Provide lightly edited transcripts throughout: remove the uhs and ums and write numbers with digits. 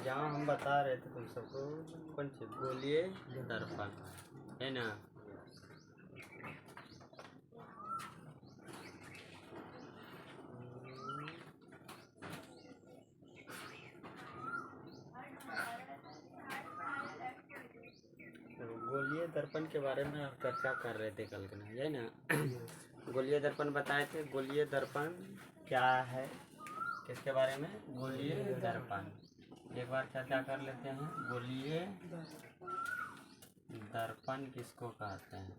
यहाँ हम बता रहे थे तुम सबको कौन सी गोलीय दर्पण है ना। गोलीय दर्पण के बारे में हम चर्चा कर रहे थे कल के ना, है ना। गोलीय दर्पण बताए थे। गोलीय दर्पण क्या है, किसके बारे में? गोलीय दर्पण। एक बार चर्चा कर लेते हैं। गोलीय दर्पण किसको कहते हैं?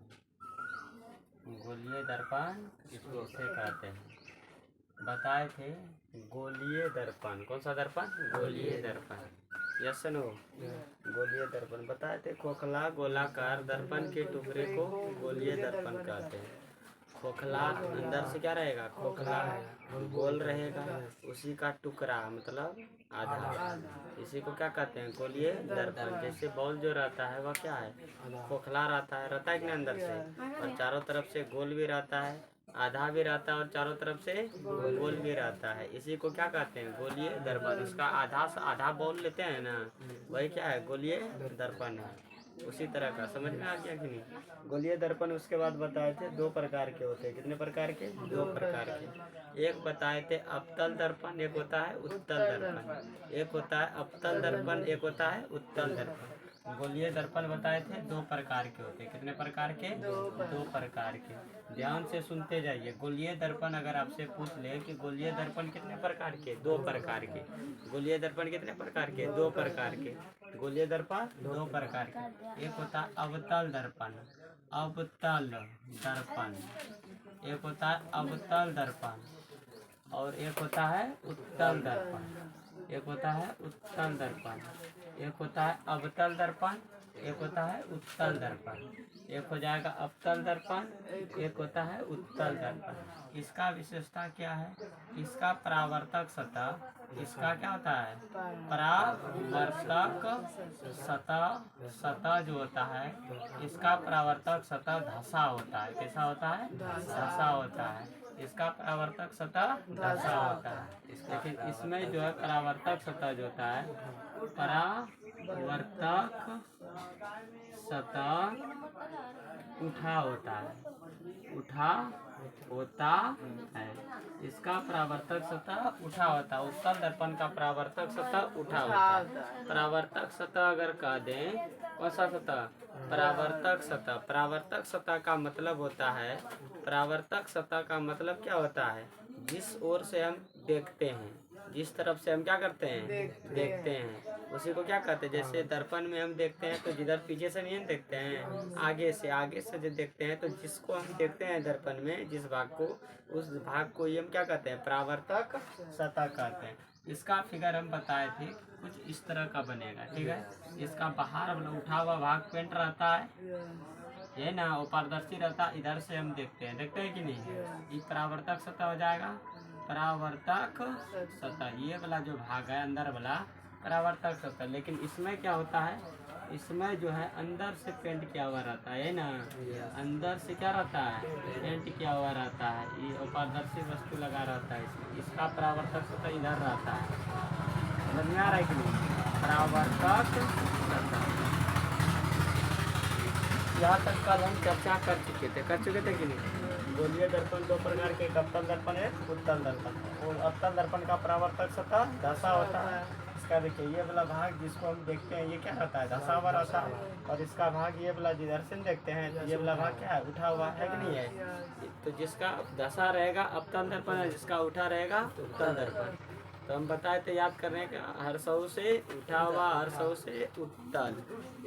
गोलीय दर्पण किसको से कहते हैं बताए थे। गोलीय दर्पण, कौन सा दर्पण? गोलीय दर्पण। Yes no. गोलीय दर्पण बताए थे। खोखला गोलाकार दर्पण के टुकड़े को गोलीय दर्पण कहते हैं। खोखला अंदर से क्या रहेगा? खोखला गोल रहेगा, उसी का टुकड़ा मतलब आधा, इसी को क्या कहते हैं? गोलीय दर्पण। जैसे बॉल जो रहता है वह क्या है? खोखला रहता है कि नहीं अंदर से, और चारों तरफ से गोल भी रहता है, आधा भी रहता है और चारों तरफ से गोल भी रहता है। इसी को क्या कहते हैं? गोलीय दर्पण। उसका आधा से आधा बॉल लेते हैं ना, वही क्या है? गोलीय दर्पण है। उसी तरह का समझ में आ गया कि नहीं? गोलीय दर्पण उसके बाद बताए थे दो प्रकार के होते हैं। कितने प्रकार के? दो प्रकार के। एक बताए थे अवतल दर्पण, एक होता है उत्तल दर्पण। एक होता है अवतल दर्पण, एक होता है उत्तल दर्पण। गोलीय दर्पण बताए थे दो प्रकार के होते हैं। कितने प्रकार के? दो प्रकार के। ध्यान से सुनते जाइए। गोलीय दर्पण अगर आपसे पूछ ले कि गोलीय दर्पण कितने प्रकार के? दो प्रकार के। गोलीय दर्पण कितने प्रकार के? दो प्रकार के। गोलीय दर्पण दो प्रकार के। एक होता है अवतल दर्पण, अवतल दर्पण। एक होता है अवतल दर्पण और एक होता है उत्तल दर्पण। एक होता है उत्तल दर्पण, एक होता है अवतल दर्पण, एक होता है उत्तल दर्पण। एक हो जाएगा अवतल दर्पण, एक होता है उत्तल दर्पण। इसका विशेषता क्या है? इसका परावर्तक सतह, इसका क्या होता है? परावर्तक सतह जो होता है, इसका परावर्तक सतह धसा होता है। कैसा होता है? धसा होता है। इसका परावर्तक सतह धसा होता है। लेकिन इसमें जो है परावर्तक सतह जो होता है, परावर्तक सतह उठा होता है, उठा होता है। इसका परावर्तक सतह उठा होता है। उत्तल दर्पण का परावर्तक सतह उठा होता है। परावर्तक सतह अगर कह दें, कौन सा सतह? परावर्तक सतह। परावर्तक सतह का मतलब होता है, परावर्तक सतह का मतलब क्या होता है? जिस ओर से हम देखते हैं, जिस तरफ से हम क्या करते हैं? देखते हैं, उसी को क्या कहते हैं? जैसे दर्पण में हम देखते हैं तो जिधर पीछे से नहीं देखते हैं, आगे से जो देखते हैं, तो जिसको हम देखते हैं दर्पण में, जिस भाग को, उस भाग को ही हम क्या कहते हैं? परावर्तक सतह कहते हैं। इसका फिगर हम बताए थे, कुछ इस तरह का बनेगा। ठीक है। इसका बाहर उठा हुआ भाग पेंट रहता है, ये ना, वो पारदर्शी रहता है। इधर से हम देखते हैं कि नहीं? ये परावर्तक सतह हो जाएगा। परावर्तक सतह, ये वाला जो भाग है अंदर वाला, परावर्तक सतह। लेकिन इसमें क्या होता है? इसमें जो है अंदर से पेंट किया हुआ रहता है ना, अंदर से क्या रहता है? पेंट किया हुआ रहता है। ये पारदर्शी वस्तु लगा रहता है इसमें। इसका परावर्तक सतह इधर रहता है। समझ में आ रहा है कि नहीं? परावर्तक सतह। यहाँ तक कल हम चर्चा कर चुके थे कि नहीं? गोलीय दर्पण दो प्रकार के, अवतल दर्पण है, उत्तल दर्पण। और अवतल दर्पण का परावर्तक सतह धसा होता है। इसका देखिए ये वाला भाग जिसको हम देखते हैं, ये क्या रहता है? धसा हुआ रहता है। और इसका भाग ये वाला जिधर से देखते हैं, ये वाला भाग क्या है? उठा हुआ है कि नहीं है? तो जिसका धसा रहेगा अवतल दर्पण है, जिसका उठा रहेगा उत्तल दर्पण। तो हम बताए थे, याद करने का, हर सौ से उठा हुआ, हर सौ से उत्तल।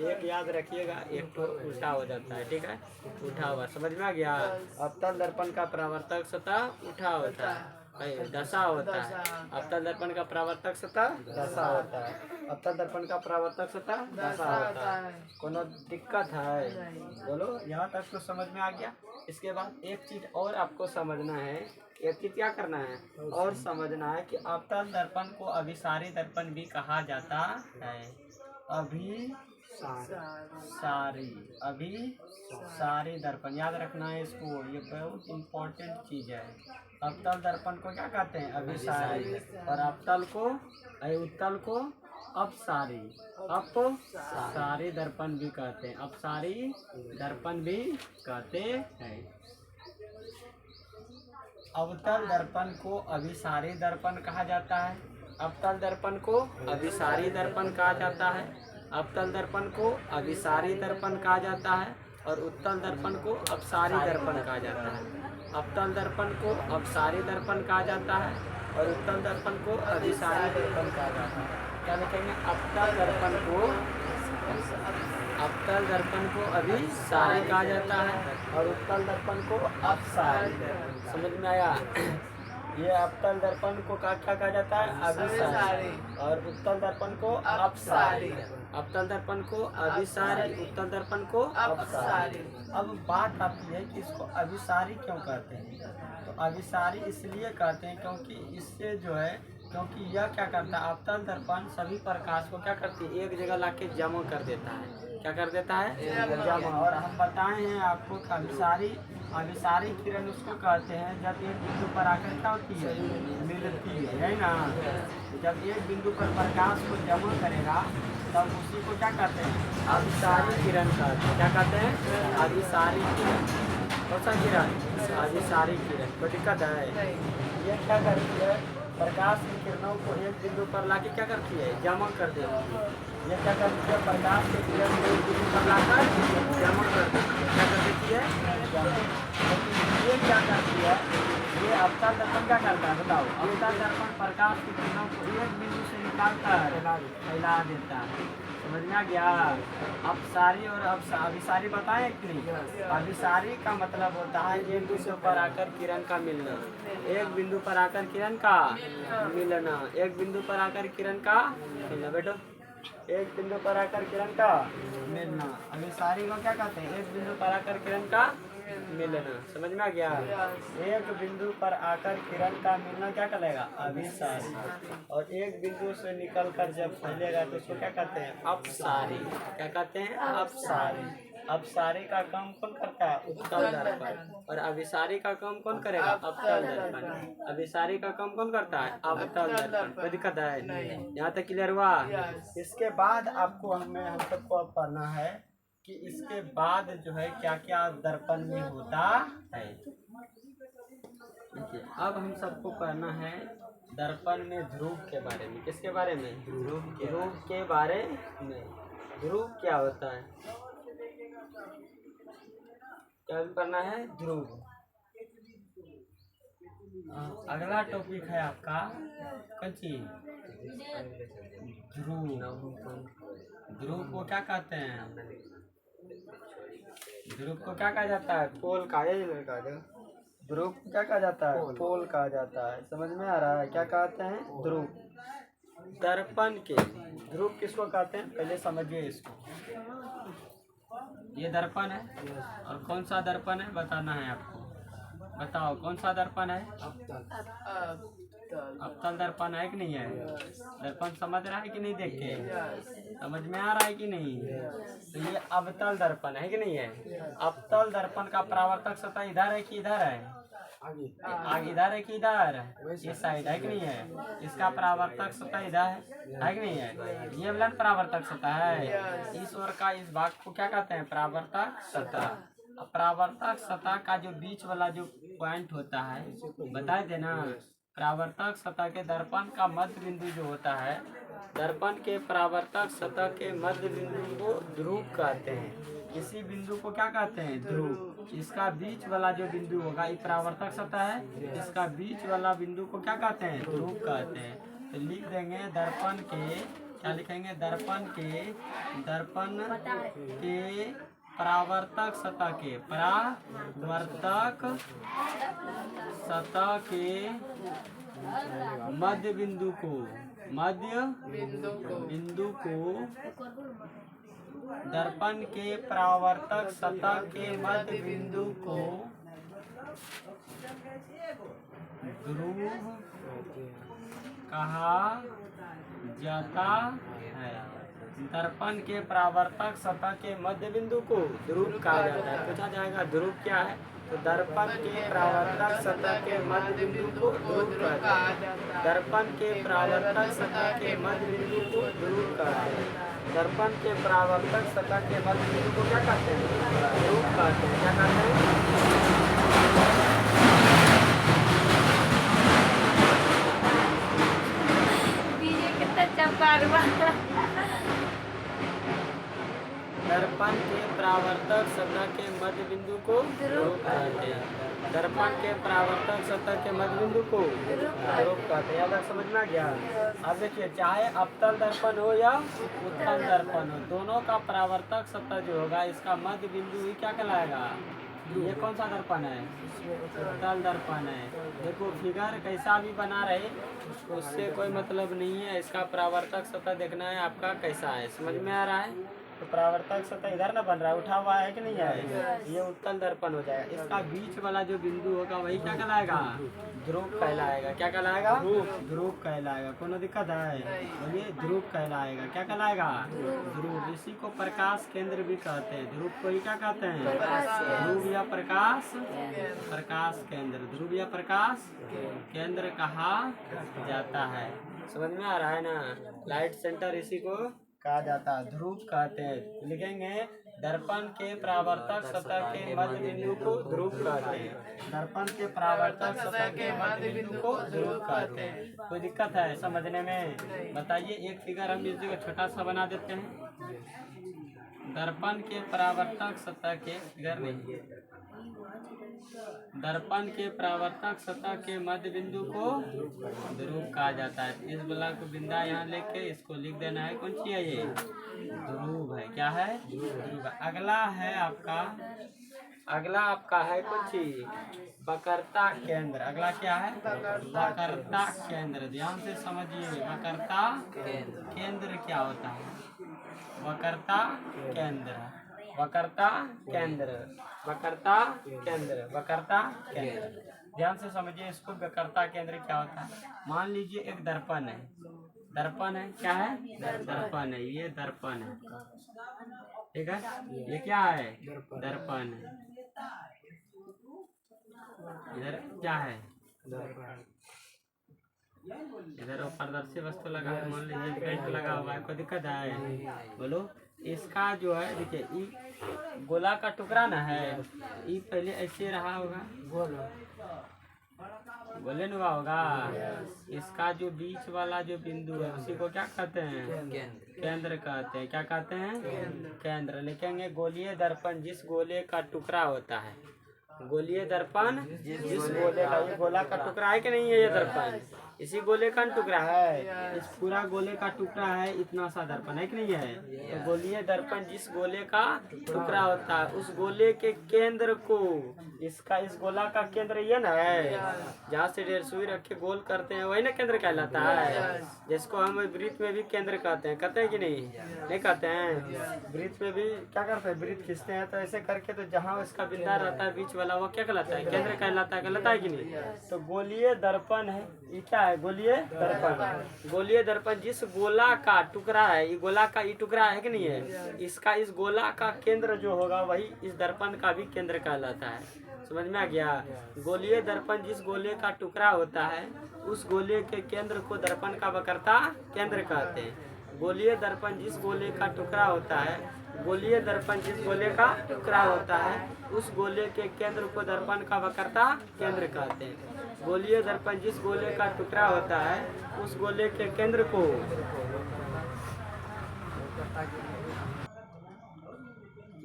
एक याद रखिएगा, एक तो उल्टा हो जाता है। ठीक है। उठा हुआ समझ में आ गया? अवतल दर्पण का परावर्तक सतह उठा होता है, दशा होता है। अवतल दर्पण का परावर्तक सतह दशा होता है। अवतल दर्पण का परावर्तक सतह दशा होता है। कोनो दिक्कत है? बोलो। यहाँ तक तो समझ में आ गया। इसके बाद एक चीज और आपको समझना है, एक चीज क्या करना है और समझना है कि अवतल दर्पण को अभिसारी दर्पण भी कहा जाता है। अभिसारी दर्पण याद रखना है इसको, ये बहुत इम्पोर्टेंट चीज है। अवतल दर्पण को क्या कहते हैं? अभिसारी। और अवतल को, उत्तल को अपसारी, अपसारी दर्पण भी कहते हैं, अपसारी दर्पण भी कहते हैं। अवतल दर्पण को अभिसारी दर्पण कहा जाता है। अवतल दर्पण को अभिसारी दर्पण कहा जाता है। अवतल दर्पण को अभिसारी दर्पण कहा जाता है और उत्तल दर्पण को अपसारी दर्पण कहा जाता है। अवतल दर्पण को अपसारी दर्पण कहा जाता है और उत्तल दर्पण को अभिसारी दर्पण कहा जाता है। क्या लिखेंगे? अवतल दर्पण को अभिसारी कहा जाता है और उत्तल दर्पण को अपसारी। समझ में आया? ये अवतल दर्पण को क्या कहा जाता है? अभिसारी, और उत्तल दर्पण को अपसारी। अवतल दर्पण को अभिसारी, उत्तल दर्पण को अपसारी। अब बात आती है कि इसको अभिसारी क्यों कहते हैं? तो अभिसारी इसलिए कहते हैं क्योंकि इससे जो है, क्योंकि यह क्या करता है, अवतल दर्पण सभी प्रकाश को क्या करती है, एक जगह लाके जमा कर देता है। क्या कर देता है? जमा। और हम बताए हैं आपको कि अभिसारी किरण उसको कहते हैं जब एक बिंदु पर आकर क्या होती है, मिलती है ना। जब एक बिंदु पर प्रकाश को जमा करेगा तब उसी को क्या कहते हैं? अभिसारी किरण कहते हैं। क्या कहते हैं? अभिसारी किरण। कौन सा किरण? अभिसारी किरण। कोई दिक्कत है? ये क्या करती है, प्रकाश की किरणों को एक बिंदु पर लाके क्या करती है, जमा कर देती है। ये क्या करती है, प्रकाश की किरण को एक बिंदु पर लाकर जमा कर देती है। क्या कर देती है? जमा। ये क्या करती है, ये अवतल दर्पण क्या करता है बताओ? अवतल दर्पण प्रकाश की किरणों को एक बिंदु से निकालकर फैला देता है। समझ में आ गया? अपसारी और अभिसारी बताएं कि नहीं? अभिसारी का मतलब होता है एक बिंदु पर आकर किरण का मिलना, एक बिंदु पर आकर किरण का मिलना, एक बिंदु पर आकर किरण का मिलना। बेटो, एक बिंदु पर आकर किरण का मिलना। अभिसारी को क्या कहते हैं? एक बिंदु पर आकर किरण का मिलना। समझ में आ गया? एक बिंदु पर आकर किरण का मिलना क्या कहलाएगा? अभिसारी। और एक बिंदु से निकलकर जब फैलेगा तो उसको क्या कहते हैं? अपसारी। क्या कहते हैं? अपसारी। अपसारी का काम कौन करता है? उत्तल दर्पण। और अभिसारी का काम कौन करेगा? अवतल दर्पण। अभिसारी का काम कौन करता है? अवतल दर्पण। कोई दिक्कत है? यहाँ तक क्लियर हुआ? इसके बाद आपको हम सबको अब पढ़ना है कि इसके बाद जो है क्या क्या दर्पण में होता है। देखिए, अब हम सबको पढ़ना है दर्पण में ध्रुव के बारे में। किसके बारे में? ध्रुव के बारे में। ध्रुव क्या होता है? क्या पढ़ना है? ध्रुव। अगला टॉपिक है आपका कौन सी? ध्रुव। ध्रुव को क्या कहते हैं? ध्रुव को क्या कहा जाता है? पोल का। ध्रुव को क्या कहा जाता है? पोल कहा जाता है। समझ में आ रहा है? क्या कहते हैं? ध्रुव। दर्पण के ध्रुव किसको कहते हैं पहले समझिए इसको। ये दर्पण है और कौन सा दर्पण है बताना है आपको। बताओ कौन सा दर्पण है? अवतल दर्पण है कि नहीं है? दर्पण समझ रहा है कि नहीं? देख के समझ में आ रहा है कि नहीं? तो ये अवतल दर्पण है कि नहीं है? अवतल दर्पण का परावर्तक सतह इधर है कि इधर है? आगे इधर है कि इधर? इस साइड है कि नहीं है? इसका परावर्तक सतह इधर है कि नहीं है? ये वाला परावर्तक सतह है। इस ओर का इस भाग को क्या कहते हैं? परावर्तक सतह। परावर्तक सतह का जो बीच वाला जो पॉइंट होता है बता देना। परावर्तक सतह के दर्पण का मध्य बिंदु जो होता है, दर्पण के परावर्तक सतह के मध्य बिंदु को ध्रुव कहते हैं। इसी बिंदु को क्या कहते हैं? ध्रुव। इसका बीच वाला जो बिंदु होगा, ये परावर्तक सतह है, इसका बीच वाला बिंदु को क्या कहते हैं? ध्रुव कहते हैं। तो लिख देंगे दर्पण के, क्या लिखेंगे? दर्पण के परावर्तक सतह के, परावर्तक सतह के मध्य बिंदु को दर्पण के परावर्तक सतह के मध्य बिंदु को ध्रुव कहा जाता है। दर्पण के परावर्तक सतह के मध्य बिंदु को ध्रुव कहा जाता है। पूछा जाएगा ध्रुव क्या है? तो दर्पण के परावर्तक सतह के मध्य बिंदु को ध्रुव कहते हैं। दर्पण के परावर्तक सतह के मध्य बिंदु को ध्रुव कहते हैं। दर्पण के परावर्तक सतह के मध्य बिंदु को क्या कहते हैं? ध्रुव कहते हैं। क्या कहते हैं? दर्पण के परावर्तक सतह के मध्य बिंदु को ध्रुव कहते हैं। दर्पण के परावर्तक सतह के मध्य बिंदु को ध्रुव कहते हैं। याद समझ में आ गया? अब देखिए, चाहे अवतल दर्पण हो या उत्तल दर्पण हो, दोनों का परावर्तक सतह जो होगा इसका मध्य बिंदु ही क्या कहलाएगा? ये कौन सा दर्पण है? उत्तल दर्पण है। देखो फिगर कैसा भी बना रहे उससे कोई मतलब नहीं है, इसका परावर्तक सतह देखना है आपका कैसा है। समझ में आ रहा है? तो परावर्तक सतह इधर ना बन रहा है, उठा हुआ है कि नहीं है? ये उत्तल दर्पण हो जाएगा। इसका बीच वाला जो बिंदु होगा वही क्या कहलाएगा? ध्रुव कहलाएगा। क्या कहलाएगा? ध्रुव कहलाएगा। कोनो दिक्कत है? बोलिए, ध्रुव कहलाएगा। क्या कहलाएगा? ध्रुव। इसी को प्रकाश केंद्र भी कहते हैं। ध्रुव को ही क्या कहते हैं? ध्रुव या प्रकाश केंद्र। ध्रुव या प्रकाश केंद्र कहा जाता है। समझ में आ रहा है ना? लाइट सेंटर इसी को कहा जाता है, ध्रुव कहते हैं। लिखेंगे, दर्पण के परावर्तक सतह के मध्य बिंदु को ध्रुव कहते हैं। दर्पण के परावर्तक सतह के मध्य बिंदु को ध्रुव कहते हैं। कोई दिक्कत है समझने में? बताइए, एक फिगर हम इस जगह छोटा सा बना देते हैं। दर्पण के परावर्तक सतह के फिगर नहीं, दर्पण के परावर्तक सतह के मध्य बिंदु को ध्रुव कहा जाता है। इस वाला को बिंदा यहाँ लेके इसको लिख देना है। कौन सी है ये? ध्रुव है। क्या है? ध्रुव। अगला आपका है कौन सी? वक्रता केंद्र। अगला क्या है? वक्रता केंद्र। ध्यान से समझिए, वक्रता केंद्र क्या होता है? वक्रता केंद्र, वक्रता केंद्र, वक्रता केंद्र, वक्रता केंद्र। ध्यान से समझिए इसको, वक्रता केंद्र क्या होता है? मान लीजिए एक दर्पण है। दर्पण है, क्या है? दर्पण है। ये दर्पण है, ठीक है? ये क्या है? दर्पण है। इधर क्या है? इधर पारदर्शी वस्तु लगा है, मान लीजिए पेंट लगा हुआ है। कोई दिक्कत है? बोलो। इसका जो है, देखिए गोला का टुकड़ा ना है, ये पहले ऐसे रहा होगा, गोले नुआ होगा। इसका जो बीच वाला जो बिंदु है उसी को क्या कहते हैं? केंद्र कहते हैं। क्या कहते हैं? केंद्र। लिखेंगे, गोलीय दर्पण जिस गोले का टुकड़ा होता है। गोलीय दर्पण जिस गोले का, ये गोला का टुकड़ा है कि नहीं है? ये दर्पण इसी गोले का टुकड़ा है। इस पूरा गोले का टुकड़ा है, इतना सा दर्पण है कि नहीं है? तो गोलीय दर्पण जिस गोले का टुकड़ा होता है उस गोले के केंद्र को, इसका इस गोला का केंद्र ये ना है, जहाँ से डेढ़ सुई रख के गोल करते हैं वही ना केंद्र कहलाता है। जिसको हम वृत्त में भी केंद्र कहते हैं। कहते हैं कि नहीं? नहीं कहते हैं? वृत्त में भी क्या करते हैं? वृत्त खींचते हैं तो ऐसे करके, तो जहाँ इसका बिंदा रहता है बीच वाला, वो क्या कहलाता है? केंद्र कहलाता है। कहलाता है कि नहीं? तो गोलीय दर्पण है, ये क्या है? गोलीय दर्पण। गोलीय दर्पण जिस गोला का टुकड़ा है, ये गोला का ये टुकड़ा है कि नहीं है, इसका इस गोला का केंद्र जो होगा वही इस दर्पण का भी केंद्र कहलाता है। समझ में आ गया? गोलीय दर्पण जिस गोले का टुकड़ा होता है उस गोले के केंद्र को दर्पण का वक्रता केंद्र कहते हैं। गोलीय दर्पण जिस गोले का टुकड़ा होता है, गोलीय दर्पण जिस गोले का टुकड़ा होता है उस गोले के केंद्र को दर्पण का वक्रता केंद्र कहते हैं। गोलीय दर्पण जिस गोले का टुकड़ा होता है उस गोले के केंद्र को,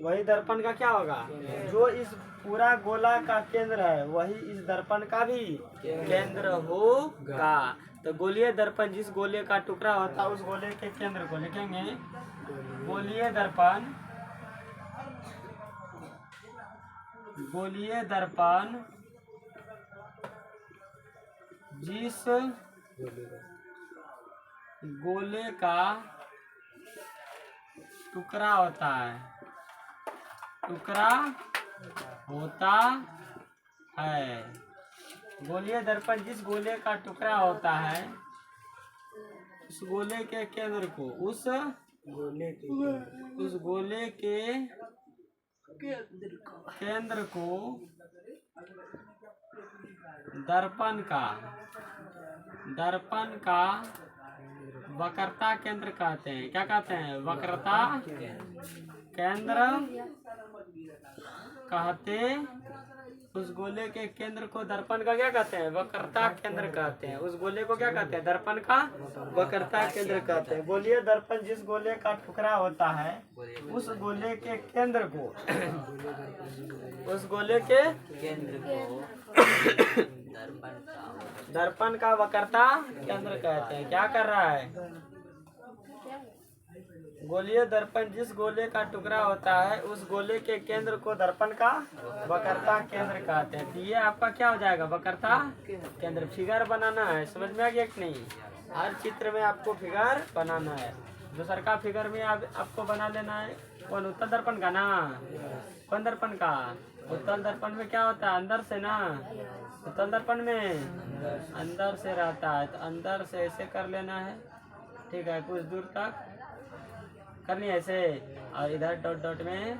वही दर्पण का क्या होगा? जो इस पूरा गोला का केंद्र है वही इस दर्पण का भी केंद्र होगा। तो गोलीय दर्पण जिस गोले का टुकड़ा होता है उस गोले के केंद्र को लिखेंगे, गोलीय दर्पण, गोलीय दर्पण जिस गोले का टुकड़ा होता है, टुकड़ा होता है, गोलीय दर्पण जिस गोले का टुकड़ा होता है उस गोले के केंद्र को, उस गोले के केंद्र को दर्पण का वक्रता केंद्र कहते हैं। क्या कहते हैं? वक्रता केंद्र कहते उस गोले के केंद्र को दर्पण का क्या कहते हैं? वक्रता केंद्र कहते हैं। उस गोले को क्या कहते हैं? दर्पण का वक्रता केंद्र कहते हैं। गोलीय दर्पण जिस गोले का टुकड़ा होता है उस गोले के केंद्र को दर्पण का वक्रता केंद्र कहते हैं। क्या कर रहा है? गोलीय दर्पण जिस गोले का टुकड़ा होता है उस गोले के केंद्र को दर्पण का वक्रता केंद्र कहते हैं। तो ये आपका क्या हो जाएगा? वक्रता केंद्र। फिगर बनाना है, समझ में आ गया कि नहीं? हर चित्र में आपको फिगर बनाना है। दूसर का फिगर में आपको बना लेना है। कौन? उत्तल दर्पण का ना? कौन दर्पण का? उत्तल दर्पण में क्या होता है? अंदर से ना। उत्तल दर्पण में अंदर से रहता है, तो अंदर से ऐसे कर लेना है। ठीक है, कुछ दूर तक करनी है ऐसे, और इधर डॉट डॉट में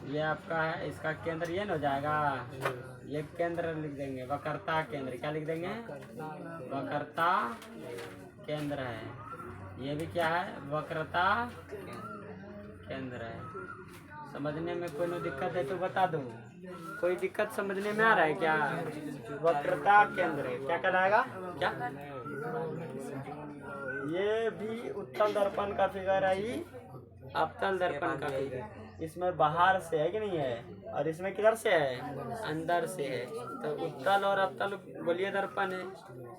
ये आपका है, इसका केंद्र ये न हो जाएगा। ये केंद्र लिख देंगे, वक्रता केंद्र। क्या लिख देंगे? वक्रता केंद्र है। ये भी क्या है? वक्रता केंद्र है। समझने में कोई दिक्कत है तो बता दो। कोई दिक्कत समझने में आ रहा है क्या? वक्रता केंद्र क्या कहलाएगा? क्या? ये भी उत्तल दर्पण का फिगर है, ही अवतल दर्पण का फिगर। इसमें बाहर से है कि नहीं है, और इसमें किधर से है? अंदर से है। तो उत्तल और अवतल गोलीय दर्पण है,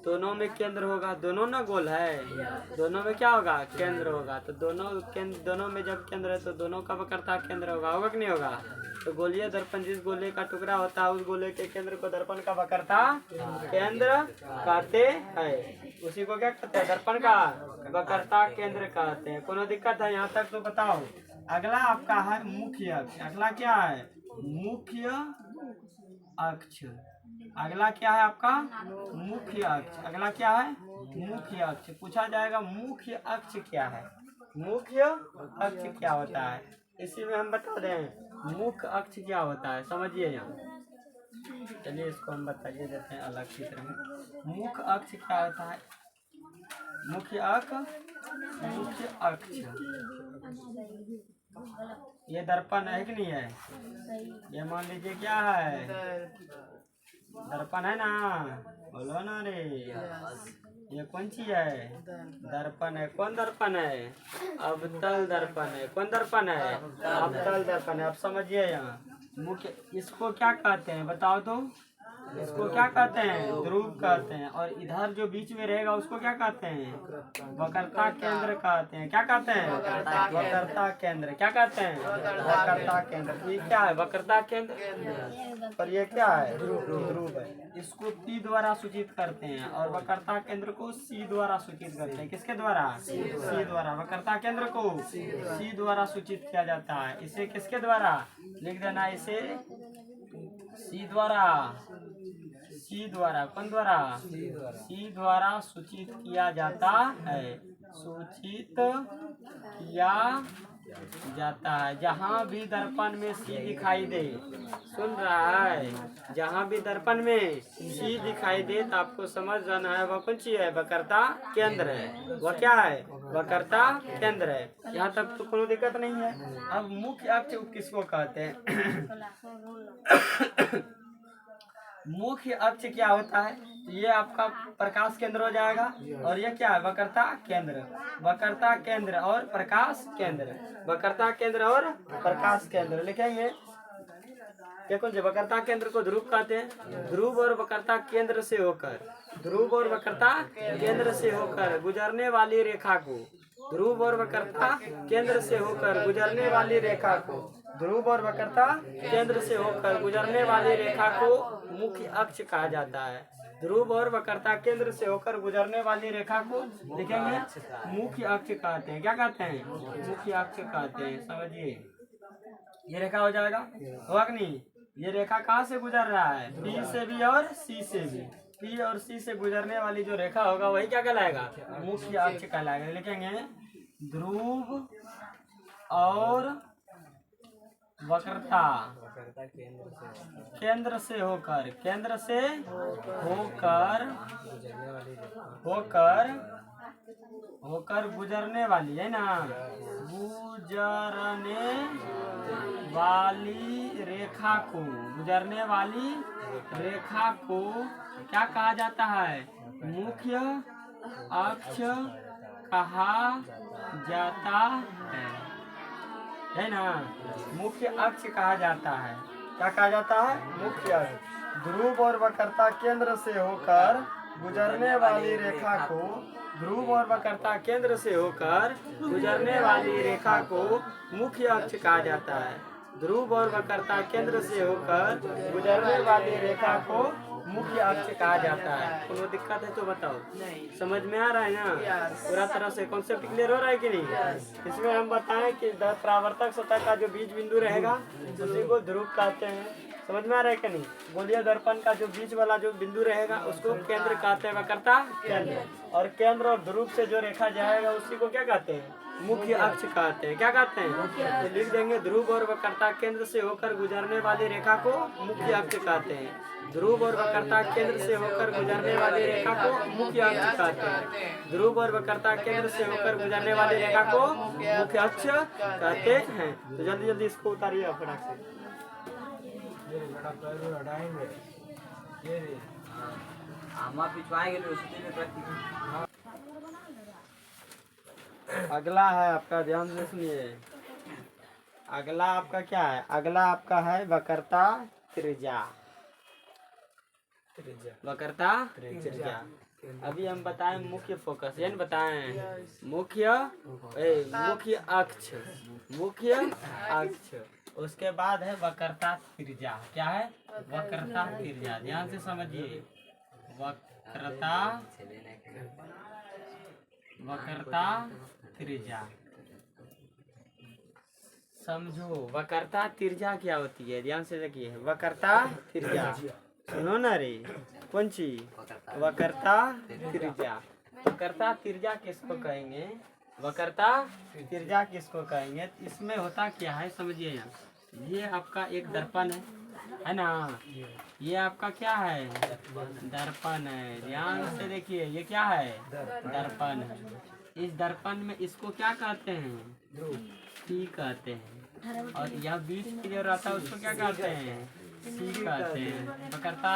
दोनों में केंद्र होगा। दोनों ना गोल है, दोनों में क्या होगा? केंद्र होगा। तो दोनों में जब केंद्र है तो दोनों का वक्रता केंद्र होगा कि नहीं होगा? तो गोलीय दर्पण जिस गोले का टुकड़ा होता है उस गोले के केंद्र को दर्पण का वक्रता केंद्र कहते हैं। उसी को क्या कहते हैं? दर्पण का वक्रता केंद्र कहते हैं। कोनो दिक्कत है यहाँ तक तो बताओ। अगला आपका है मुख्य अक्ष। अगला क्या है? मुख्य अक्ष। अगला क्या है आपका? मुख्य अक्ष। अगला क्या है? मुख्य अक्ष। पूछा जाएगा मुख्य अक्ष क्या है? मुख्य अक्ष क्या होता है? इसी में हम बता दें मुख्य अक्ष क्या होता है, समझिए यहाँ। चलिए इसको हम बताइए देते हैं अलग चित्र में। मुख्य अक्ष क्या होता है? मुख्य अक्ष ये दर्पण है कि नहीं है? ये मान लीजिए क्या है? दर्पण है ना? बोलो ना रे। ये कौन चीज है? दर्पण है। कौन दर्पण है? अवतल दर्पण है। कौन दर्पण है? अवतल दर्पण है। अब समझिए यहाँ मुख्य इसको क्या कहते हैं बताओ तो? इसको क्या कहते हैं? ध्रुव कहते हैं। और इधर जो बीच में रहेगा उसको क्या कहते हैं? वक्रता केंद्र कहते हैं। क्या कहते हैं? वक्रता केंद्र। क्या कहते हैं? वक्रता केंद्र। ये क्या है? वक्रता केंद्र। पर ये क्या है? ध्रुव है। इसको P द्वारा सूचित करते हैं और वक्रता केंद्र को C द्वारा सूचित करते हैं। किसके द्वारा? C द्वारा। वक्रता केंद्र को C द्वारा सूचित किया जाता है। इसे किसके द्वारा लिख देना? इसे C द्वारा। C द्वारा। कौन द्वारा? C द्वारा सूचित किया जाता है। सूचित किया जाता है। जहाँ भी दर्पण में C दिखाई दे, सुन रहा है? जहाँ भी दर्पण में C दिखाई दे तो आपको समझ जाना है वह कौन सी है? वक्रता केंद्र है। वह क्या है? वक्रता केंद्र है। यहाँ तक तो कोई दिक्कत नहीं है। अब मुख्य अक्ष किसको कहते हैं? मुख्य अक्ष क्या होता है? ये आपका प्रकाश केंद्र हो जाएगा। और ये क्या है? वक्रता केंद्र। वक्रता केंद्र और प्रकाश केंद्र। वक्रता केंद्र और प्रकाश केंद्र लिखेंगे। देखो जो वक्रता केंद्र को ध्रुव कहते हैं। ध्रुव और वक्रता केंद्र से होकर, ध्रुव और वक्रता केंद्र से होकर गुजरने वाली रेखा को, ध्रुव और वक्रता केंद्र से होकर गुजरने वाली रेखा को, ध्रुव और वक्रता केंद्र से होकर गुजरने वाली रेखा को मुख्य अक्ष कहा जाता है। ध्रुव और वक्रता केंद्र से होकर गुजरने वाली रेखा को लिखेंगे मुख्य अक्ष कहते हैं। क्या कहते हैं? मुख्य अक्ष कहते हैं। समझिए ये रेखा हो जाएगा, होगा कि नहीं? ये रेखा कहाँ से गुजर रहा है? P से भी और C से भी। P और C से गुजरने वाली जो रेखा होगा वही क्या कहलाएगा? मुख्य अक्ष कहलाएगा। लिखेंगे ध्रुव और वक्रता केंद्र से होकर होकर गुजरने वाली है ना, गुजरने वाली रेखा को क्या कहा जाता है? मुख्य अक्ष कहा जाता है ना, मुख्य अक्ष कहा जाता है। क्या कहा जाता है? मुख्य अक्ष। ध्रुव और वक्रता केंद्र से होकर गुजरने वाली रेखा को मुख्य अक्ष कहा जाता है। ध्रुव और वक्रता केंद्र से होकर गुजरने वाली रेखा को मुख्य अक्ष कहा जाता है। कोई दिक्कत है तो बताओ। समझ में आ रहा है ना? पूरा तरह से कॉन्सेप्ट क्लियर हो रहा है कि नहीं? इसमें हम बताएं कि परावर्तक सतह का जो बीज बिंदु रहेगा उसी को ध्रुव कहते हैं। समझ में आ रहा है कि नहीं? गोलीय दर्पण का जो बीच वाला जो बिंदु रहेगा उसको केंद्र कहते हैं, वक्रता केंद्र। और केंद्र और ध्रुव से जो रेखा जाएगा उसी को क्या कहते हैं? मुख्य अक्ष कहते हैं। क्या कहते हैं? तो लिख देंगे ध्रुव और वक्रता केंद्र से होकर गुजरने वाली रेखा को मुख्य अक्ष कहते हैं। ध्रुव और वक्रता केंद्र से होकर गुजरने वाली रेखा को मुख्य अक्ष कहते हैं। ध्रुव और वक्रता केंद्र से होकर गुजरने वाली रेखा को मुख्य अक्ष कहते हैं। तो जल्दी जल्दी इसको उतारिए फटाक से। अगला है आपका, ध्यान से सुनिए। अगला आपका क्या है? अगला आपका है वक्रता त्रिज्या। अभी हम बताएं मुख्य फोकस, यानी बताएं मुख्य अक्ष। उसके बाद है वक्रता त्रिज्या। क्या है? वक्रता त्रिज्या। ध्यान से समझिए। वक्रता त्रिज्या समझो। वक्रता त्रिज्या क्या होती है? ध्यान से देखिए। वक्रता त्रिज्या सुनो ना रे। कौन सी? वक्रता त्रिज्या। वक्रता त्रिज्या किसको कहेंगे? वक्रता त्रिज्या किसको कहेंगे? इसमें होता क्या है समझिए। ये आपका एक दर्पण है ना? ये आपका क्या है? दर्पण है। ध्यान से देखिए। ये क्या है? दर्पण है। इस दर्पण में इसको क्या कहते हैं? सी कहते हैं। और यह बीच में जो रहता है उसको क्या कहते हैं? सी कहते हैं। वक्रता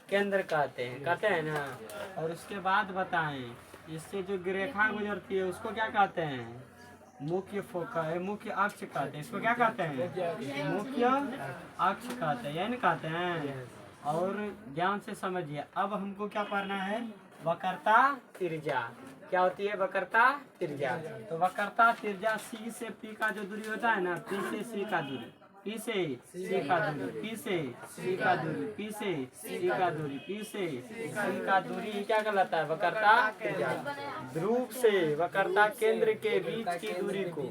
केंद्र कहते हैं ना। और उसके बाद बताएं, इससे जो रेखा गुजरती है उसको क्या कहते हैं? मुख्य फोकस, मुख्य अक्ष कहते हैं। इसको क्या कहते हैं? मुख्य अक्ष कहते हैं, यानी कहते हैं। और ध्यान से समझिए। अब हमको क्या पढ़ना है? वक्रता त्रिज्या। क्या होती है? वक्रता त्रिज्या। तो वक्रता त्रिज्या सी से पी का जो दूरी होता है ना, पी से सी का दूरी, पी से सी का दूरी, पी से सी का दूरी, पी से सी का दूरी, पी से सी का दूरी क्या कहलाता है? वक्रता त्रिज्या। ध्रुव से वक्रता केंद्र के बीच की दूरी को,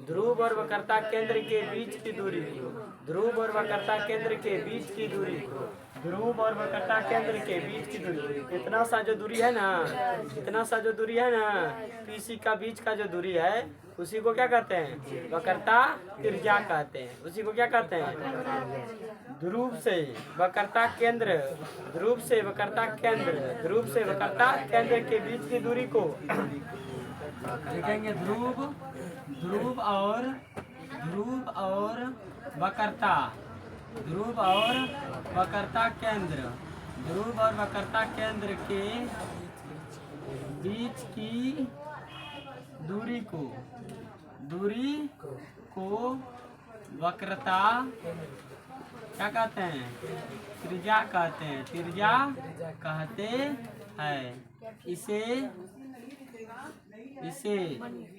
ध्रुव और वक्रता केंद्र के बीच की दूरी को, ध्रुव और वक्रता केंद्र के बीच की दूरी को, ध्रुव और वक्रता केंद्र के बीच की दूरी, इतना सा जो दूरी है ना, इतना सा जो दूरी है ना, पीसी का बीच का जो दूरी है उसी को क्या कहते हैं? वक्रता त्रिज्या कहते हैं। उसी को क्या कहते हैं? ध्रुव से वक्रता केंद्र, ध्रुव से वक्रता केंद्र, ध्रुव से वक्रता केंद्र के बीच की दूरी को लिखेंगे ध्रुव और वक्रता, ध्रुव और वक्रता केंद्र, ध्रुव और वक्रता केंद्र के बीच की दूरी को वक्रता क्या कहते हैं? त्रिज्या कहते हैं। त्रिज्या कहते हैं। इसे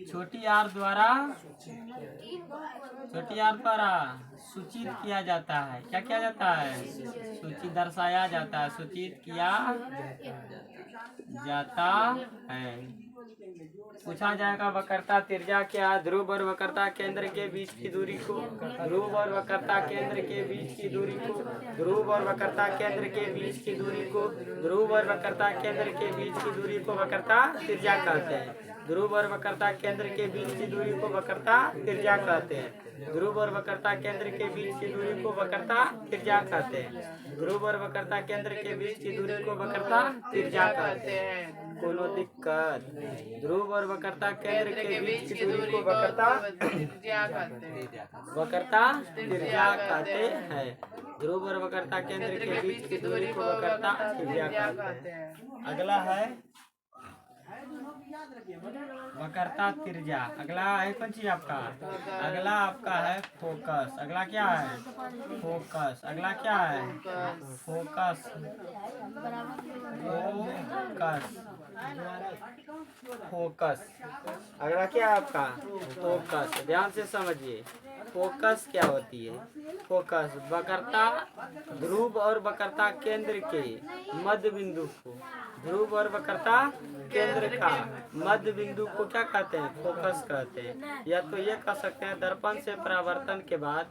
छोटी आर द्वारा सूचित किया जाता है। क्या किया जाता है? सूचित दर्शाया जाता है, सूचित किया जाता है। पूछा जाएगा वक्रता त्रिज्या क्या? ध्रुव और वक्रता केंद्र के बीच की दूरी को, ध्रुव और वक्रता केंद्र के बीच की दूरी को, ध्रुव और वक्रता केंद्र के बीच की दूरी को, ध्रुव और वक्रता केंद्र के बीच की दूरी को वक्रता त्रिज्या कहते हैं। ध्रुव और वक्रता केंद्र के बीच की दूरी को वक्रता त्रिज्या कहते हैं। ध्रुव और वक्रता केंद्र के बीच की दूरी को वक्रता त्रिज्या कहते हैं। ध्रुव और वक्रता केंद्र के बीच की दूरी को वक्रता त्रिज्या कहते हैं। कोनो दिक्कत? ध्रुव और वक्रता केंद्र के बीच की दूरी को वक्रता त्रिज्या कहते हैं। ध्रुव और वक्रता केंद्र के बीच की दूरी को वक्रता त्रिज्या कहते हैं। अगला है वक्रता त्रिज्या। अगला है कौन सी आपका? अगला आपका है फोकस। अगला क्या है? फोकस। अगला क्या है? फोकस। फोकस। फोकस। अगला क्या है आपका? फोकस। ध्यान से समझिए फोकस क्या होती है। फोकस वक्रता ध्रुव और वक्रता केंद्र के मध्य बिंदु को, ध्रुव और वक्रता केंद्र का मध्य बिंदु को क्या कहते हैं? फोकस कहते हैं। या तो ये कह सकते हैं दर्पण से परावर्तन के बाद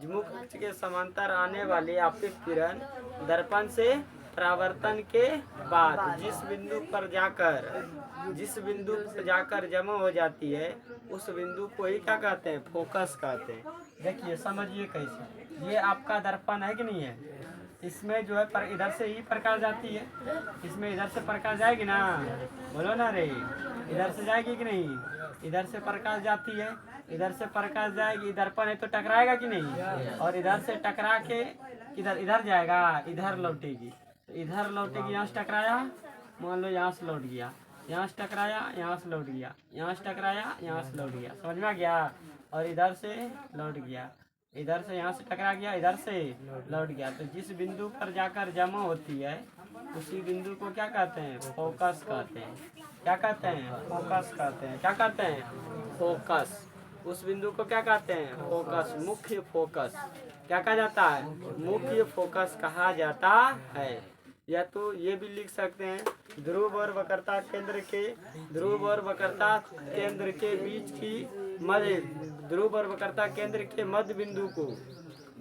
मुख्य अक्ष के समांतर आने वाली आपतित किरण दर्पण से परावर्तन के बाद जिस बिंदु पर जाकर जमा हो जाती है उस बिंदु को ही क्या कहते हैं? फोकस कहते हैं। देखिए समझिए कैसे। ये आपका दर्पण है कि नहीं है? इसमें जो है पर इधर से ही प्रकाश जाती है। इसमें इधर से प्रकाश जाएगी ना? बोलो ना रे, इधर से जाएगी कि नहीं? इधर से प्रकाश जाती है, इधर से प्रकाश जाएगी। दर्पण है तो टकराएगा कि नहीं? और इधर से टकरा के इधर जाएगा, इधर लौटेगी। इधर लौटेगी, यहाँ से टकराया, मान लो यहाँ से लौट गया, यहाँ से टकराया, यहाँ से लौट गया, यहाँ से टकराया, यहाँ से लौट गया। समझ में आ गया? और इधर से लौट गया, इधर से यहाँ से टकरा गया, इधर से लौट गया। तो जिस बिंदु पर जाकर जमा होती है उसी बिंदु को क्या कहते हैं? फोकस कहते हैं। क्या कहते हैं? फोकस कहते हैं। क्या कहते हैं? फोकस। उस बिंदु को क्या कहते हैं? फोकस। मुख्य फोकस क्या कहा जाता है? मुख्य फोकस कहा जाता है। या तो ये भी लिख सकते हैं ध्रुव और वक्रता केंद्र के बीच की मध्य, ध्रुव और वक्रता केंद्र के मध्य बिंदु को,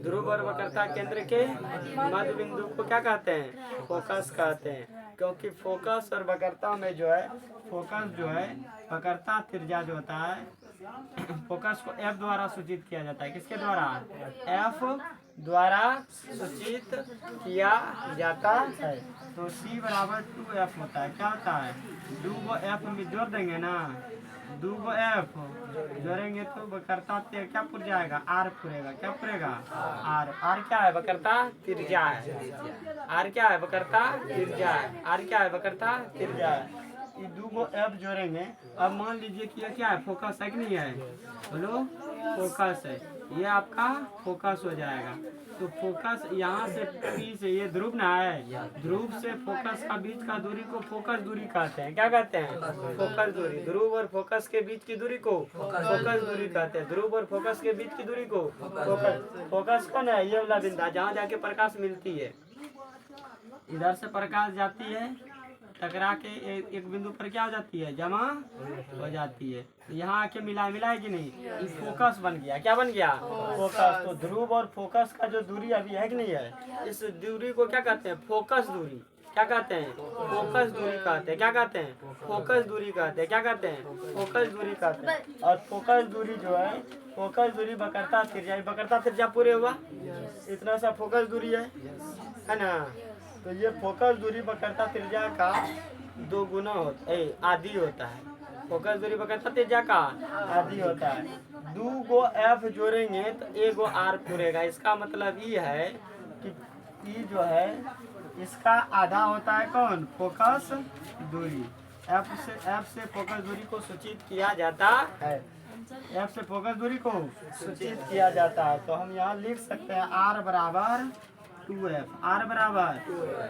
ध्रुव और वक्रता केंद्र के मध्य बिंदु को क्या कहते हैं? फोकस कहते हैं। क्योंकि फोकस और वक्रता में जो है, फोकस जो है वक्रता त्रिज्या जो होता है फोकस को F द्वारा सूचित किया जाता है। किसके द्वारा? F द्वारा सूचित किया जाता है। तो C बराबर 2F होता है। क्या होता है? 2 को F में जोड़ देंगे ना, 2 को F जोड़ेंगे तो वक्रता क्या पुर जाएगा? R पुरेगा। क्या पुरेगा? R क्या है? वक्रता त्रिज्या है। R क्या है? वक्रता त्रिज्या है। R क्या है? वक्रता त्रिज्या है। ये 2 को F जोड़ेंगे। अब मान लीजिए कि ये क्या है? फोकस है कि नहीं है? बोलो, फोकस है। ये आपका फोकस हो जाएगा। तो फोकस यहाँ से P से, ये ध्रुव ना है, ध्रुव से फोकस का बीच का दूरी को फोकस दूरी कहते हैं। क्या कहते हैं? फोकस दूरी। ध्रुव और फोकस के बीच की दूरी को फोकस दूरी कहते हैं। ध्रुव और फोकस के बीच की दूरी को फोकस। फोकस कौन है? ये वाला बिंदु जहाँ जाके प्रकाश मिलती है। इधर से प्रकाश जाती है, टकरा के एक बिंदु पर क्या हो जाती है? जमा हो जाती है। यहाँ आके मिलाए कि नहीं? ये फोकस बन गया। क्या बन गया? फोकस। तो ध्रुव और फोकस का जो दूरी अभी है कि नहीं है, इस दूरी को क्या कहते हैं? फोकस दूरी। क्या कहते हैं? फोकस दूरी कहते हैं। क्या कहते हैं? फोकस दूरी कहते हैं। क्या कहते हैं? फोकस दूरी कहते हैं। और फोकस दूरी जो है, फोकस दूरी वक्रता त्रिज्या, वक्रता त्रिज्या पूरे हुआ, इतना सा फोकस दूरी है ना। तो ये फोकस दूरी वक्रता त्रिज्या का 2 गुना आदि होता है। फोकस दूरी वक्रता त्रिज्या का आदि होता है। 2 को F जोड़ेंगे तो 1 को R पूरेगा। इसका मतलब ये है कि E जो है इसका आधा होता है कौन? फोकस दूरी। F से फोकस दूरी को सूचित किया जाता है। F से फोकस दूरी को सूचित किया जाता है। तो हम यहाँ लिख सकते हैं R बराबर 2F। R बराबर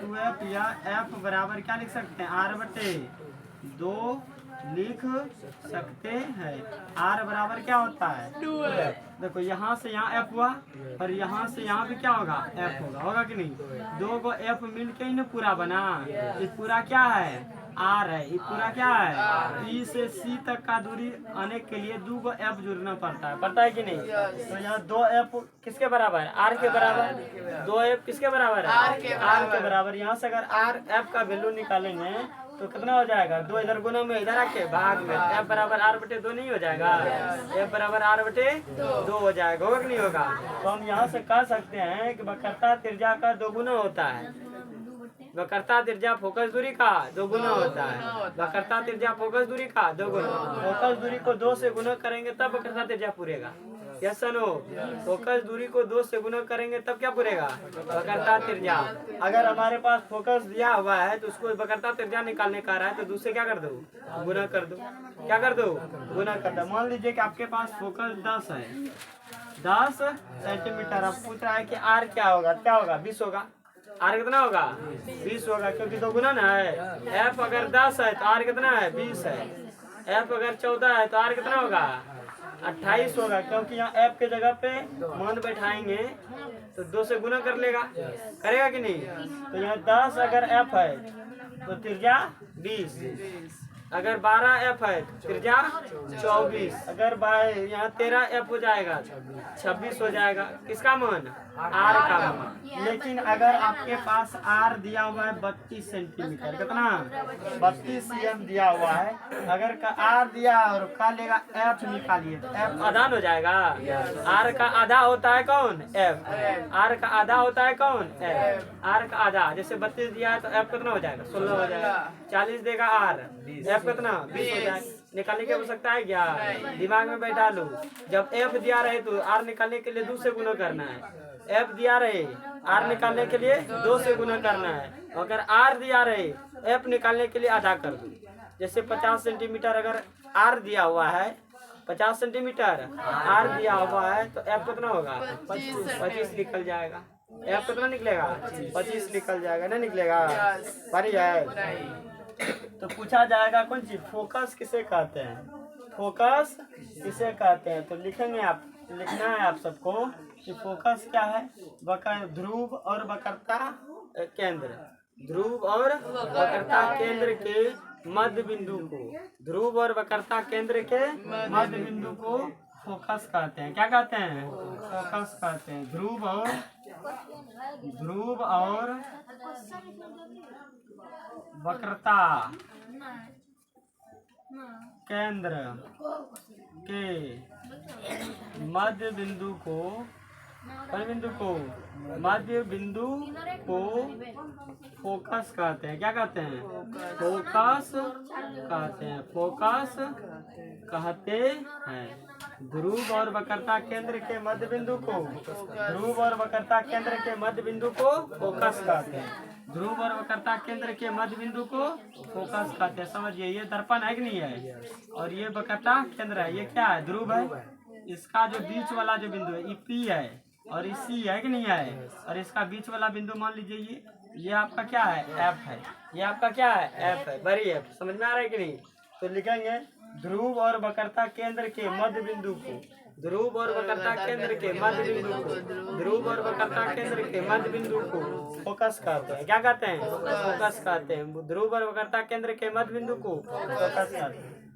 2F या F बराबर क्या लिख सकते हैं? R बटे 2 लिख सकते हैं। R बराबर क्या होता है? 2F। देखो यहाँ से यहाँ F हुआ और यहाँ से यहाँ भी क्या होगा? F होगा कि नहीं? 2 को F मिल के ही ना पूरा बना। ये पूरा क्या है? R है। ये पूरा क्या है? E से C तक का दूरी आने के लिए 2 को F जोड़ना पड़ता है कि नहीं? तो यहाँ 2F किसके बराबर है? R के बराबर। 2F किसके बराबर है? R के बराबर। यहाँ से अगर R F का वैल्यू निकालेंगे तो कितना हो जाएगा? 2 इधर गुना में इधर आके भाग में F बराबर R बटे 2 नहीं हो जाएगा? F बराबर R बटे 2 हो जाएगा, होगा कि नहीं होगा? तो हम यहाँ से कह सकते हैं कि वक्रता त्रिज्या का 2 गुना होता है। वक्रता त्रिज्या फोकस दूरी का 2 गुना होता है। वक्रता त्रिज्या फोकस दूरी का 2 गुना। फोकस दूरी को 2 से गुना करेंगे तब वक्रता त्रिज्या पूरेगा। Yes no? फोकस दूरी को 2 से गुना करेंगे तब क्या पूरेगा? वक्रता त्रिज्या। अगर हमारे पास फोकस दिया हुआ है तो उसको वक्रता त्रिज्या निकालने का रहा है तो दूसरे क्या कर दो? गुना कर दो। क्या कर दो? गुना कर दो। मान लीजिए कि आपके पास फोकस 10 है, 10 सेंटीमीटर। अब पूछ रहा है कि R क्या होगा? क्या होगा? 20 होगा। R कितना होगा? 20 होगा, क्योंकि 2 गुना ना है। F अगर 10 है तो R कितना है? 20 है। F अगर 14 है तो R कितना होगा? 28 होगा, क्योंकि यहाँ F के जगह पे मान बैठाएंगे तो 2 से गुना कर लेगा, करेगा कि नहीं? तो यहाँ 10 अगर F है तो त्रिज्या 20, अगर 12 F है तो त्रिज्या 24, अगर यहाँ 13 F हो जाएगा 26 हो जाएगा। किसका मान? R का मान। लेकिन अगर आपके पास R दिया हुआ है 32 सेंटीमीटर, कितना? 32 cm दिया हुआ है। अगर का R दिया और का लेगा F निकालिए तो F आधा हो जाएगा। R का आधा होता है कौन? F। R का आधा होता है कौन? F। R का आधा, जैसे 32 दिया है तो F कितना हो जाएगा? 16 हो जाएगा। 40 देगा R, F कितना? 20 हो जाएगा। निकालने की आवश्यकता है क्या? दिमाग में बैठा लो। जब F दिया रहे तो R निकालने के लिए 2 से गुना करना है। F दिया रहे, R निकालने के लिए 2 से गुना करना है। अगर R दिया रहे, F निकालने के लिए आधा कर दो। जैसे 50 सेंटीमीटर अगर R दिया हुआ है, 50 सेंटीमीटर R दिया हुआ है तो F कितना होगा? 25 निकल जाएगा। F कितना निकलेगा? 25 निकल जाएगा। नहीं निकलेगा? पारी है। तो पूछा जाएगा कौन चीज? फोकस किसे कहते हैं? फोकस किसे कहते हैं? तो लिखेंगे आप, लिखना है आप सबको कि फोकस क्या है? ध्रुव और वक्रता केंद्र, ध्रुव और वक्रता केंद्र के मध्य बिंदु को, ध्रुव और वक्रता केंद्र के मध्य बिंदु को फोकस कहते हैं। क्या कहते हैं? फोकस कहते हैं। ध्रुव और वक्रता केंद्र के मध्य बिंदु को फोकस कहते हैं। क्या कहते हैं? फोकस कहते हैं। फोकस कहते हैं। ध्रुव और वक्रता केंद्र के मध्य बिंदु को, ध्रुव और वक्रता केंद्र के मध्य बिंदु को फोकस कहते हैं। ध्रुव और वक्रता केंद्र के मध्य बिंदु को फोकस कहते हैं। समझिए, ये दर्पण है कि नहीं है? और ये वक्रता केंद्र है। ये क्या है? ध्रुव है। इसका जो बीच वाला जो बिंदु है ये P है और ये C है कि नहीं है? और इसका बीच वाला बिंदु मान लीजिए ये आपका क्या है? F है। ये आपका क्या है? F है, बड़ी F। समझ में आ रहा है कि नहीं? तो लिखेंगे ध्रुव और वक्रता केंद्र के मध्य बिंदु को, ध्रुव और वक्रता केंद्र के मध्य बिंदु को, ध्रुव और वक्रता केंद्र के मध्य बिंदु को फोकस कहते हैं। क्या कहते हैं? फोकस कहते हैं। ध्रुव और वक्रता केंद्र के मध्य बिंदु को फोकस कहते हैं।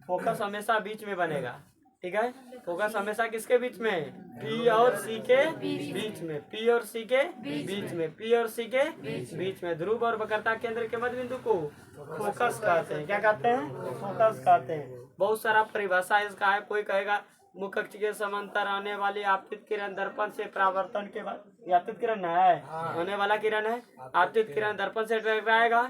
फोकस हमेशा बीच में बनेगा, ठीक है? फोकस हमेशा किसके बीच में? P और C के बीच में, P और C के बीच में, P और C के बीच में। ध्रुव और वक्रता केंद्र के मध्य बिंदु को फोकस कहते हैं। क्या कहते हैं? फोकस कहते हैं। बहुत सारा परिभाषा इसका है। कोई कहेगा मुख्य अक्ष के समांतर आने वाली आपतित किरण दर्पण से परावर्तन के बाद, आपतित किरण है, आने वाला किरण है, आपतित किरण दर्पण से टकराएगा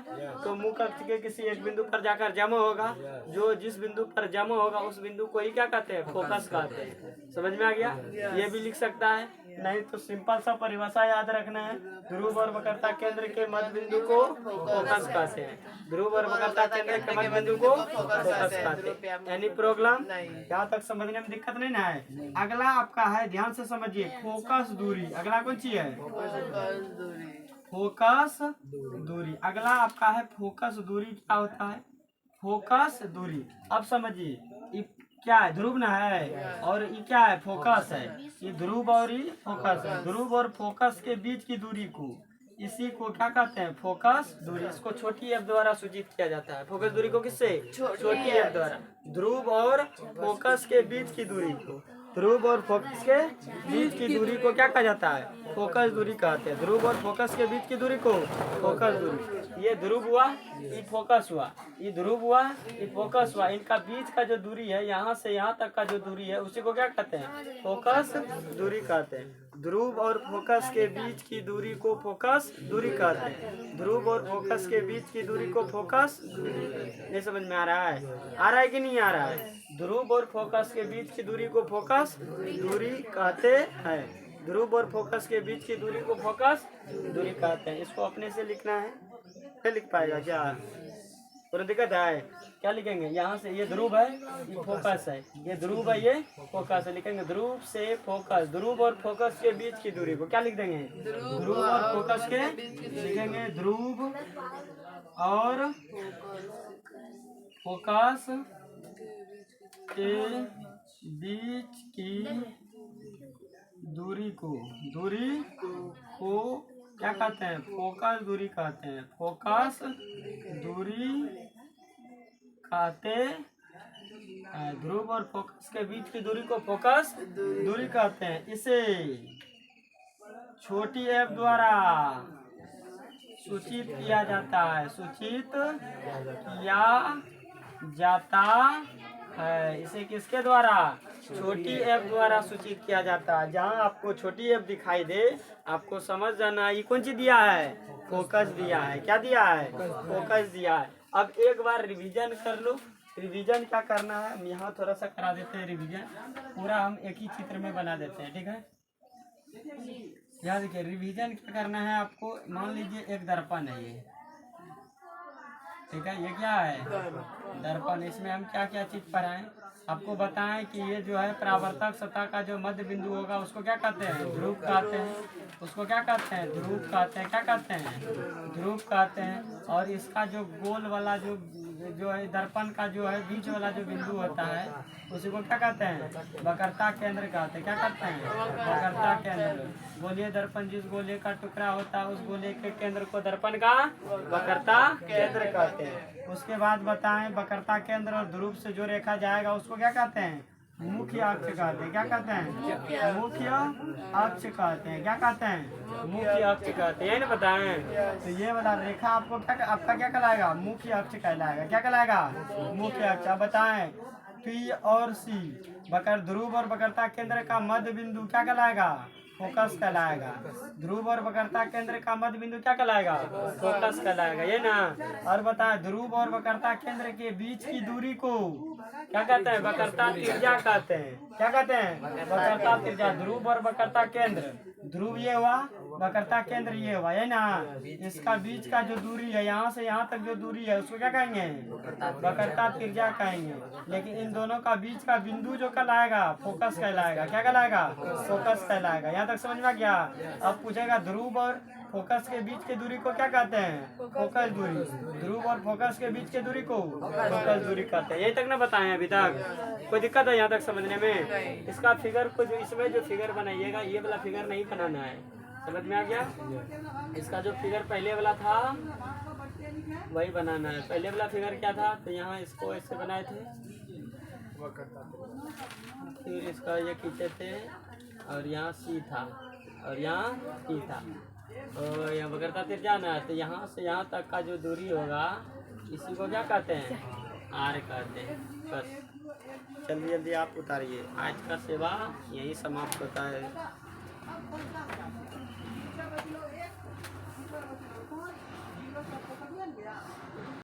तो मुख्य अक्ष के किसी एक बिंदु पर जाकर जमा होगा। जो जिस बिंदु पर जमा होगा उस बिंदु को ही क्या कहते हैं? फोकस कहते हैं। समझ में आ गया? ये भी लिख सकता है, नहीं तो सिंपल सा परिभाषा याद रखना है। ध्रुव और वक्रता केंद्र के मध्य बिंदु को फोकस कहते हैं। ध्रुव और वक्रता केंद्र के मध्य बिंदु को फोकस कहते हैं। Any problem? यहाँ तक समझने में दिक्कत नहीं ना है? अगला आपका है, ध्यान से समझिए, फोकस दूरी। अगला कौन सी है? फोकस दूरी। अगला आपका है फोकस दूरी। क्या होता है फोकस दूरी? अब समझिए, ये क्या है? ध्रुव ना है और ये क्या है? फोकस है। ये ध्रुव और ये फोकस है। ध्रुव और फोकस के बीच की दूरी को, इसी को क्या कहते हैं? फोकस दूरी। इसको छोटी एफ द्वारा सूचित किया जाता है। फोकस दूरी को किससे? छोटी एफ द्वारा। ध्रुव और फोकस के बीच की दूरी को ध्रुव और फोकस के बीच की दूरी को क्या कहा जाता है? फोकस दूरी कहते हैं। ध्रुव और फोकस के बीच की दूरी को फोकस दूरी। ये ध्रुव हुआ, ये फोकस हुआ, ये ध्रुव हुआ, ये फोकस हुआ। इनका बीच का जो दूरी है, यहाँ से यहाँ तक का जो दूरी है, उसी को क्या कहते हैं? फोकस दूरी कहते हैं। ध्रुव और फोकस के बीच की दूरी को फोकस दूरी कहते हैं। ध्रुव और फोकस के बीच की दूरी को फोकस दूरी। ये समझ में आ रहा है? आ रहा है कि नहीं आ रहा है? ध्रुव और फोकस के बीच की दूरी को फोकस दूरी कहते हैं। ध्रुव और फोकस के बीच की दूरी को फोकस दूरी कहते हैं। इसको अपने से लिखना है, क्या लिख पाएगा? क्या पूरा दिक्कत है? क्या लिखेंगे? यहाँ से ये ध्रुव है, ये फोकस है, ये ध्रुव है, ये फोकस है। लिखेंगे ध्रुव से फोकस। ध्रुव और फोकस के बीच की दूरी को क्या लिख देंगे? ध्रुव और फोकस के, लिखेंगे ध्रुव और फोकस के बीच की दूरी को क्या कहते हैं? फोकस दूरी कहते हैं। फोकस दूरी कहते हैं। ध्रुव और फोकस के बीच की दूरी को फोकस दूरी कहते हैं। इसे छोटी एफ द्वारा सूचित किया जाता है। सूचित किया जाता है। इसे किसके द्वारा? छोटी एफ द्वारा सूचित किया जाता है। जहाँ आपको छोटी एफ दिखाई दे, आपको समझ जाना ये कौन सी दिया है? फोकस दिया है। क्या दिया है? फोकस दिया है। अब एक बार रिवीजन कर लो। रिवीजन क्या करना है, हम यहाँ थोड़ा सा करा देते हैं रिवीजन। पूरा हम एक ही चित्र में बना देते हैं, ठीक है? यहाँ देखिए, रिवीजन क्या करना है आपको। मान लीजिए एक दर्पण है ये, ठीक है? ये क्या है? दर्पण। इसमें हम क्या क्या चीज पढ़ाएं? आपको बताएं कि ये जो है परावर्तक सतह का जो मध्य बिंदु होगा उसको क्या कहते हैं? ध्रुव कहते हैं। उसको क्या कहते हैं? ध्रुव कहते हैं। क्या कहते हैं? ध्रुव कहते हैं। और इसका जो गोल वाला जो है दर्पण का जो है बीच वाला जो बिंदु होता है, उसी को क्या कहते हैं? वक्रता केंद्र कहते हैं। क्या कहते हैं? वक्रता केंद्र। गोलीय दर्पण जिस गोले का टुकड़ा होता है, उस गोले के केंद्र को दर्पण का वक्रता केंद्र कहते हैं। उसके बाद बताएं, वक्रता केंद्र और ध्रुव से जो रेखा जाएगा उसको क्या कहते हैं? मुख्य अक्ष कहते हैं। क्या कहते हैं? मुख्य अक्ष कहते हैं। क्या कहते हैं? मुख्य अक्ष कहते हैं। ना बताएं, तो ये वाला रेखा आपको क्या, आपका क्या कहलाएगा? मुख्य अक्ष कहलाएगा। क्या कहलाएगा? मुख्य अक्ष। अब बताएं, पी और सी वक्र ध्रुव और वक्रता केंद्र का मध्य बिंदु क्या कहलाएगा? फोकस कहलाएगा। ध्रुव और वक्रता केंद्र का मध्य बिंदु क्या कहलाएगा? फोकस कहलाएगा। ये ना। और बताएं, ध्रुव और वक्रता केंद्र के बीच की दूरी को क्या कहते हैं? वक्रता त्रिज्या कहते हैं। क्या कहते हैं? वक्रता त्रिज्या। ध्रुव और वक्रता केंद्र, ध्रुव ये हुआ, वक्रता केंद्र ये हुआ, है ना? इसका बीच का जो दूरी है, यहाँ से यहाँ तक जो दूरी है, उसको क्या कहेंगे? वक्रता त्रिज्या कहेंगे। लेकिन इन दोनों का बीच का बिंदु जो कहलाएगा, फोकस कहलाएगा। क्या कहलाएगा? फोकस कहलाएगा। यहाँ तक समझ में आ गया? अब पूछेगा ध्रुव और फोकस के बीच की दूरी को क्या कहते हैं? फोकस दूरी। ध्रुव और फोकस के बीच की दूरी को फोकस दूरी कहते हैं। यही तक ना बताएं अभी तक? कोई दिक्कत है यहाँ तक समझने में? इसका फिगर को जो इसमें जो फिगर बनाइएगा, ये वाला फिगर नहीं बनाना है। समझ में आ गया? इसका जो फिगर पहले वाला था वही बनाना है। पहले वाला फिगर क्या था? तो यहाँ इसको ऐसे बनाए थे, फिर इसका ये खींचे थे, और यहाँ सी था और यहाँ ई था। और यहाँ वक्रता त्रिज्या ना, तो यहाँ से यहाँ तक का जो दूरी होगा, इसी को क्या कहते हैं? आर कहते हैं। बस जल्दी जल्दी आप उतारिए। आज का सेवा यही समाप्त होता है।